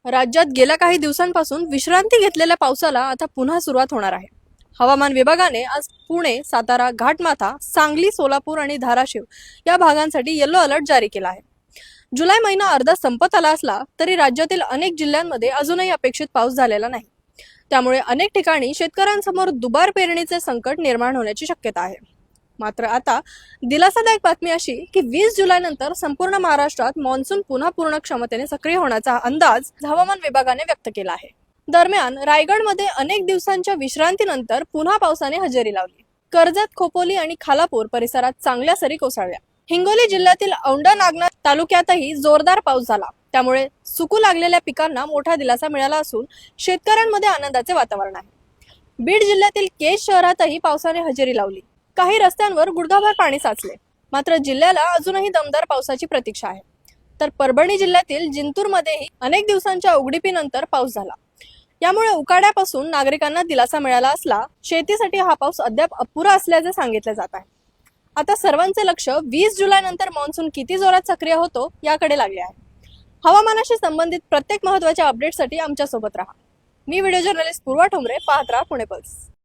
राज्यात गेल्या काही दिवसांपासून विश्रांती घेतलेल्या पावसाला आता पुन्हा सुरुवात होणार आहे. हवामान विभागाने आज पुणे, सातारा, घाटमाथा, सांगली, सोलापूर आणि धाराशिव या भागांसाठी येलो अलर्ट जारी केला आहे. जुलै महिना अर्धा संपत आला असला तरी राज्यातील अनेक जिल्ह्यांमध्ये अजूनही अपेक्षित पाऊस झालेला नाही. त्यामुळे अनेक ठिकाणी शेतकऱ्यांसमोर दुबार पेरणीचे संकट निर्माण होण्याची शक्यता आहे. मात्र आता दिलासादायक बातमी अशी की 20 जुलैनंतर संपूर्ण महाराष्ट्रात मान्सून पुन्हा पूर्ण क्षमतेने सक्रिय होण्याचा अंदाज हवामान विभागाने व्यक्त केला आहे. दरम्यान रायगडमध्ये अनेक दिवसांच्या विश्रांतीनंतर पुन्हा पावसाने हजेरी लावली. कर्जत, खोपोली आणि खालापूर परिसरात चांगल्या सरी कोसळल्या. हिंगोली जिल्ह्यातील औंढा नागनाथ तालुक्यातही जोरदार पाऊस झाला. त्यामुळे सुकू लागलेल्या पिकांना मोठा दिलासा मिळाला असून शेतकऱ्यांमध्ये आनंदाचे वातावरण आहे. बीड जिल्ह्यातील केज शहरातही पावसाने हजेरी लावली. काही रस्त्यांवर गुडघाभर पाणी साचले. मात्र जिल्ह्याला अजूनही दमदार पावसाची प्रतीक्षा आहे. तर परभणी जिल्ह्यातील जिंतूरमध्येही अनेक दिवसांच्या उघडीपीनंतर पाऊस झाला. यामुळे उकाड्यापासून नागरिकांना दिलासा मिळाला असला शेतीसाठी हा पाऊस अद्याप अपुरा असल्याचे सांगितले जात आहे. आता सर्वांचे लक्ष 20 जुलैनंतर मान्सून किती जोरात सक्रिय होतो याकडे लागले आहे. हवामानाशी संबंधित प्रत्येक महत्त्वाच्या अपडेटसाठी आमच्या सोबत राहा. मी व्हिडिओ जर्नलिस्ट पूर्वा ठोंबरे, पाहत राहा पुणे पल्स.